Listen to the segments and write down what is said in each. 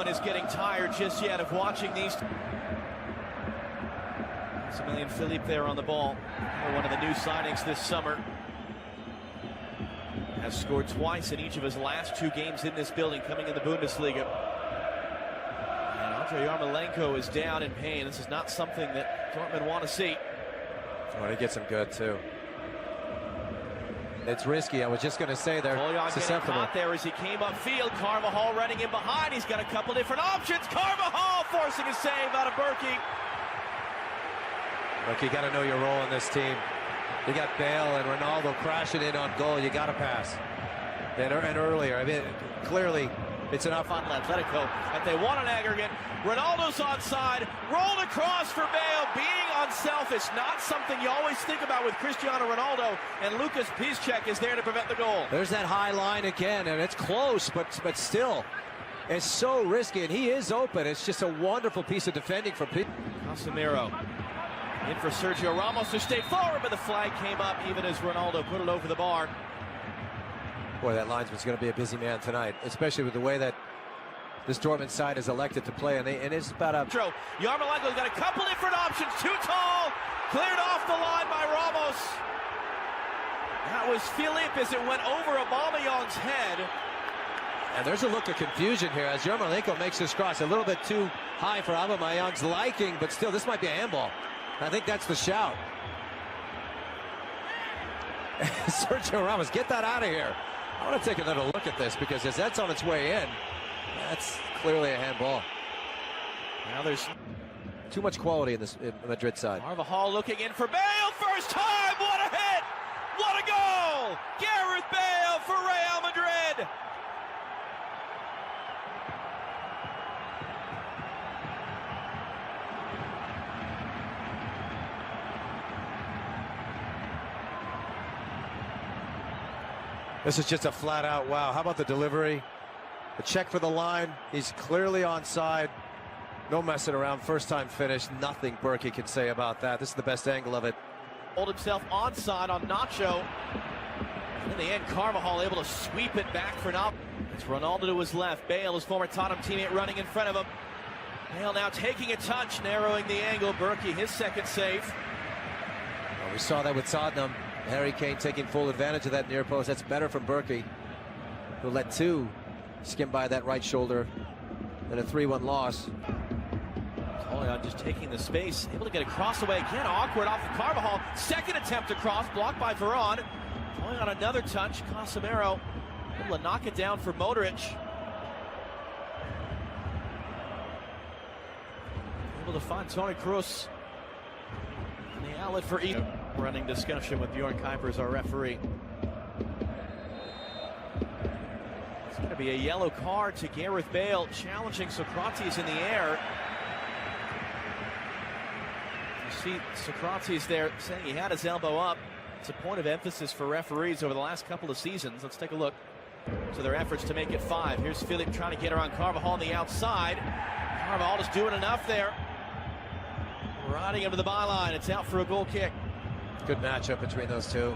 one is getting tired just yet of watching these. Maximilian Philippe there on the ball. One of the new signings this summer. Has scored twice in each of his last 2 games in this building, coming in the Bundesliga. And Andrei Yarmolenko is down in pain. This is not something that Dortmund want to see. Oh, he gets him good too. It's risky. I was just going to say they're susceptible. Caught there as he came upfield. Carvajal running in behind. He's got a couple different options. Carvajal forcing a save out of Berkey. Look, you got to know your role in this team. You got Bale and Ronaldo crashing in on goal. You got to pass. And earlier, I mean, clearly it's enough on Atletico. And they want an aggregate. Ronaldo's onside. Rolled across for Bale. Being unselfish, not something you always think about with Cristiano Ronaldo. And Lucas Piszczek is there to prevent the goal. There's that high line again, and it's close, but still, it's so risky. And he is open. It's just a wonderful piece of defending from Piszczek. Casemiro. In for Sergio Ramos to stay forward, but the flag came up even as Ronaldo put it over the bar. Boy, that linesman's going to be a busy man tonight, especially with the way that this Dortmund side is elected to play, and it's about a... Yarmolenko's got a couple different options. Too tall, cleared off the line by Ramos. That was Philippe as it went over Aubameyang's head. And there's a look of confusion here as Yarmolenko makes this cross a little bit too high for Aubameyang's liking, but still, this might be a handball. I think that's the shout. Sergio Ramos, get that out of here. I want to take another look at this because as that's on its way in, that's clearly a handball. Now there's too much quality in this Madrid side. Carvajal looking in for Bale. First time. What a hit. What a goal. Gareth Bale for Real Madrid. This is just a flat out wow. How about the delivery? The check for the line. He's clearly onside. No messing around. First time finish. Nothing Berkey can say about that. This is the best angle of it. Hold himself onside on Nacho. And in the end, Carvajal able to sweep it back for now. It's Ronaldo to his left. Bale, his former Tottenham teammate, running in front of him. Bale now taking a touch, narrowing the angle. Berkey, his second save. Well, we saw that with Tottenham. Harry Kane taking full advantage of that near post. That's better from Berkey, who let 2 skim by that right shoulder and a 3-1 loss. Tolian just taking the space, able to get a cross away again. Awkward off of Carvajal. Second attempt to cross, blocked by Varane. Tolian another touch. Casemiro able to knock it down for Modric. Able to find Toni Kroos. And the outlet for Eden. Running discussion with Bjorn Kuipers, our referee. It's going to be a yellow card to Gareth Bale, challenging Socrates in the air. You see Socrates there saying he had his elbow up. It's a point of emphasis for referees over the last couple of seasons. Let's take a look to their efforts to make it 5. Here's Philippe trying to get around Carvajal on the outside. Carvajal just doing enough there. Riding him to the byline. It's out for a goal kick. Good matchup between those two.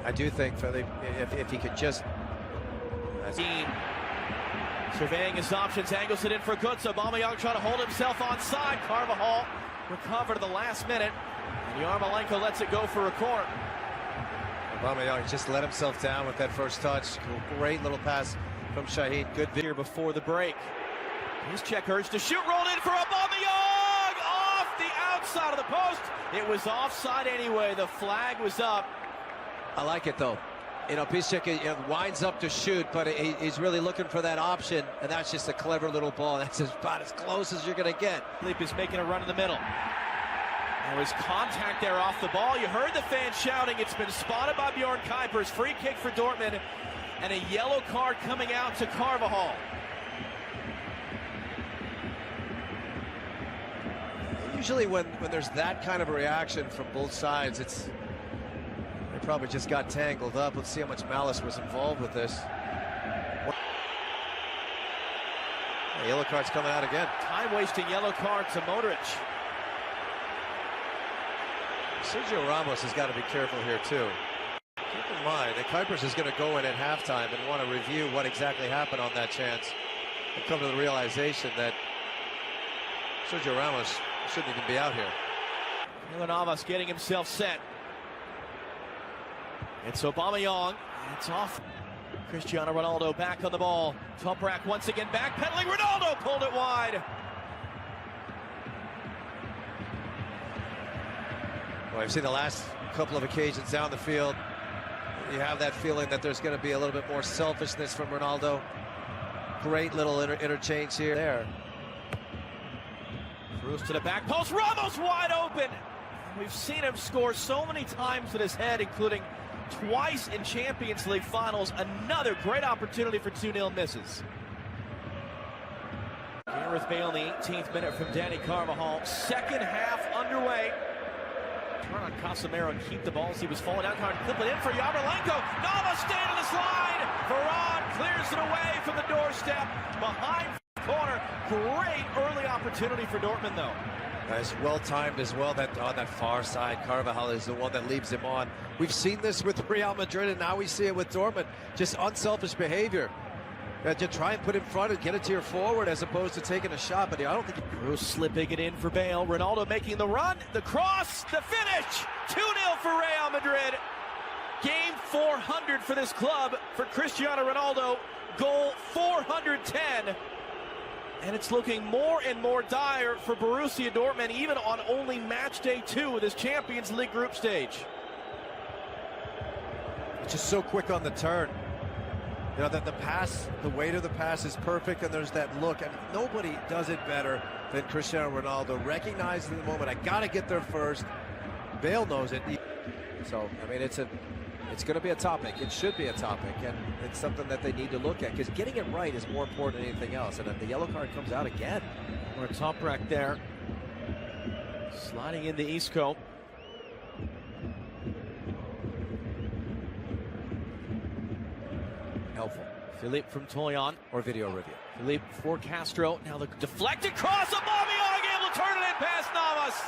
I do think Philippe, if he could just... Surveying his options, angles it in for Götze. Aubameyang trying to hold himself onside. Carvajal recovered at the last minute. And Yarmolenko lets it go for a corner. Aubameyang just let himself down with that first touch. Great little pass from Shahid. Good here before the break. Piszczek urged to shoot, rolled in for Aubameyang off the outside of the post. It was offside anyway. The flag was up. I like it though. You know, Piszczek winds up to shoot, but he's really looking for that option, and that's just a clever little ball. That's about as close as you're going to get. Philippe is making a run in the middle. There was contact there off the ball. You heard the fans shouting. It's been spotted by Bjorn Kuipers. Free kick for Dortmund, and a yellow card coming out to Carvajal. Usually when there's that kind of a reaction from both sides, they probably just got tangled up. Let's see how much malice was involved with this. The yellow card's coming out again. Time-wasting yellow card to Modric. Sergio Ramos has got to be careful here too. Keep in mind that Kuipers is going to go in at halftime and want to review what exactly happened on that chance. I come to the realization that Sergio Ramos shouldn't even be out here. Navas getting himself set. It's Aubameyang. It's off. Cristiano Ronaldo back on the ball. Toprak once again backpedaling. Ronaldo pulled it wide. Well, I've seen the last couple of occasions down the field. You have that feeling that there's going to be a little bit more selfishness from Ronaldo. Great little interchange here. There. Cruz to the back post. Ramos wide open. We've seen him score so many times with his head, including twice in Champions League finals. Another great opportunity for 2-0 misses. Gareth Bale in the 18th minute from Danny Carvajal. Second half underway. Turn on Casemiro and keep the ball as he was falling down. Clip it in for Yarmolenko. Navas staying on this line. Varane clears it away from the doorstep. Behind corner. Great early opportunity for Dortmund, though. Nice, well timed as well. That on that far side, Carvajal is the one that leaves him on. We've seen this with Real Madrid, and now we see it with Dortmund. Just unselfish behavior. Just try and put in front and get it to your forward as opposed to taking a shot. But I don't think Cruz slipping it in for Bale. Ronaldo making the run, the cross, the finish. 2-0 for Real Madrid. Game 400 for this club for Cristiano Ronaldo. Goal 410. And it's looking more and more dire for Borussia Dortmund, even on only match day 2 of this Champions League group stage. It's just so quick on the turn. You know, that the pass, the weight of the pass is perfect, and there's that look. And nobody does it better than Cristiano Ronaldo. Recognizing the moment, I got to get there first. Bale knows it. So, I mean, it's going to be a topic. It should be a topic, and it's something that they need to look at, because getting it right is more important than anything else. And then the yellow card comes out again. Or a Toprak there. Sliding into Isco. Helpful. Philippe from Toyon. Or video review. Philippe for Castro. Now the deflected cross. Aubameyang able to turn it in past Navas.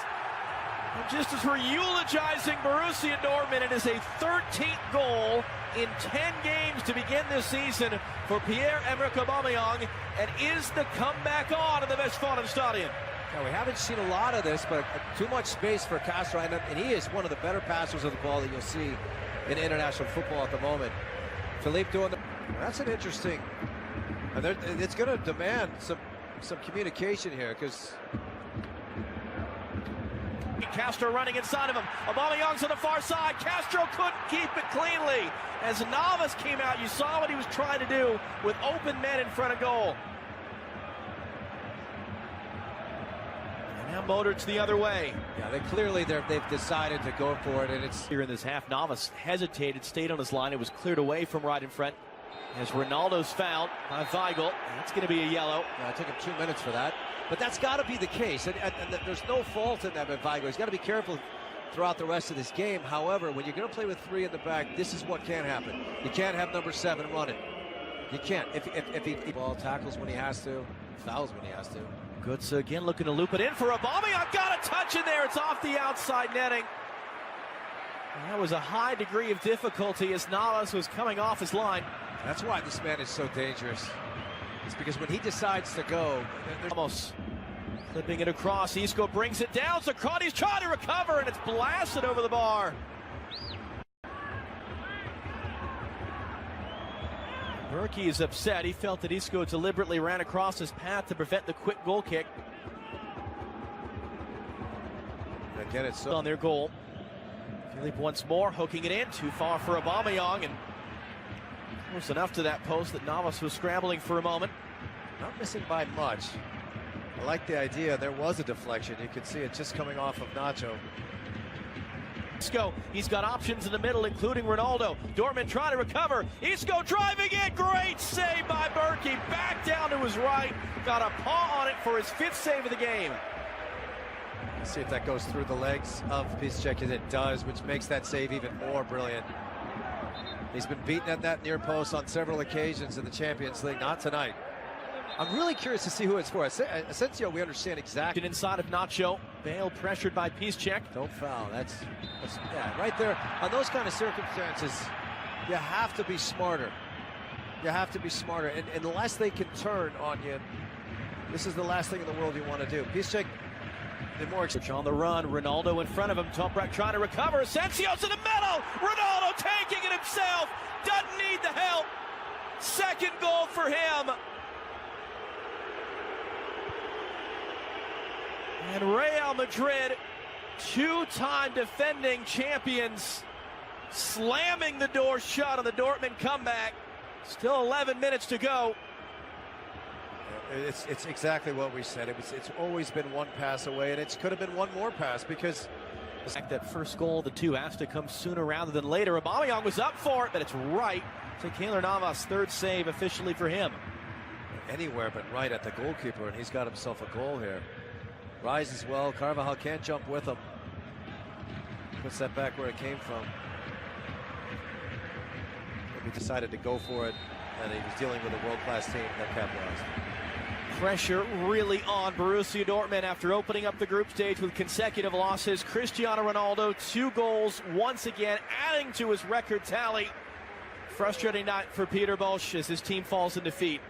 And just as we're eulogizing Borussia Dortmund, it is a 13th goal in 10 games to begin this season for Pierre-Emerick Aubameyang, and is the comeback on in the Westfalenstadion. Now, we haven't seen a lot of this, but too much space for Castro, and he is one of the better passers of the ball that you'll see in international football at the moment. Philippe doing the... That's an interesting... And it's going to demand some communication here, because... Castro running inside of him. Aubameyang's on the far side. Castro couldn't keep it cleanly. As Navas came out, you saw what he was trying to do with open men in front of goal. And now Modric's the other way. Yeah, they've decided to go for it, and it's... Here in this half, Navas hesitated, stayed on his line. It was cleared away from right in front. As Ronaldo's fouled by Weigl. That's going to be a yellow. Yeah, it took him 2 minutes for that. But that's got to be the case, and there's no fault in that with Weigl. He's got to be careful throughout the rest of this game. However, when you're going to play with 3 in the back, this is what can happen. You can't have number 7 running. You can't. If he ball tackles when he has to, fouls when he has to. Götze again looking to loop it in for Aubameyang. Got a touch in there. It's off the outside netting. And that was a high degree of difficulty as Navas was coming off his line. That's why this man is so dangerous. It's because when he decides to go, almost flipping it across. Isco brings it down. Socrates trying to recover, and it's blasted over the bar. Berkey is upset. He felt that Isco deliberately ran across his path to prevent the quick goal kick. Again, it's on their goal. Philippe once more hooking it in. Too far for Aubameyang, and close enough to that post that Navas was scrambling for a moment. Not missing by much. I like the idea. There was a deflection. You could see it just coming off of Nacho. Isco, he's got options in the middle, including Ronaldo. Dortmund trying to recover. Isco driving in. Great save by Berkey. Back down to his right. Got a paw on it for his 5th save of the game. Let's see if that goes through the legs of Piszczek, as it does, which makes that save even more brilliant. He's been beaten at that near post on several occasions in the Champions League. Not tonight. I'm really curious to see who it's for. Asensio, we understand exactly. Inside of Nacho. Bale pressured by Piszczek. Don't foul. That's yeah, right there. On those kind of circumstances, you have to be smarter. You have to be smarter. And unless they can turn on you, this is the last thing in the world you want to do. Piszczek, the more on the run, Ronaldo in front of him. Toprak trying to recover. Asensio's in the middle. Ronaldo taking it himself. Doesn't need the help. Second goal for him. And Real Madrid, two-time defending champions, slamming the door shut on the Dortmund comeback. Still 11 minutes to go. It's exactly what we said. It's always been one pass away, and it could have been one more pass because that first goal, the two has to come sooner rather than later. Aubameyang was up for it, but it's right. So Keylor Navas, third save officially for him. Anywhere but right at the goalkeeper, and he's got himself a goal here. Rises well. Carvajal can't jump with him. Puts that back where it came from. He decided to go for it, and he was dealing with a world-class team that capitalized. Pressure really on Borussia Dortmund after opening up the group stage with consecutive losses. Cristiano Ronaldo, 2 goals, once again adding to his record tally. Frustrating night for Peter Bosz as his team falls in defeat.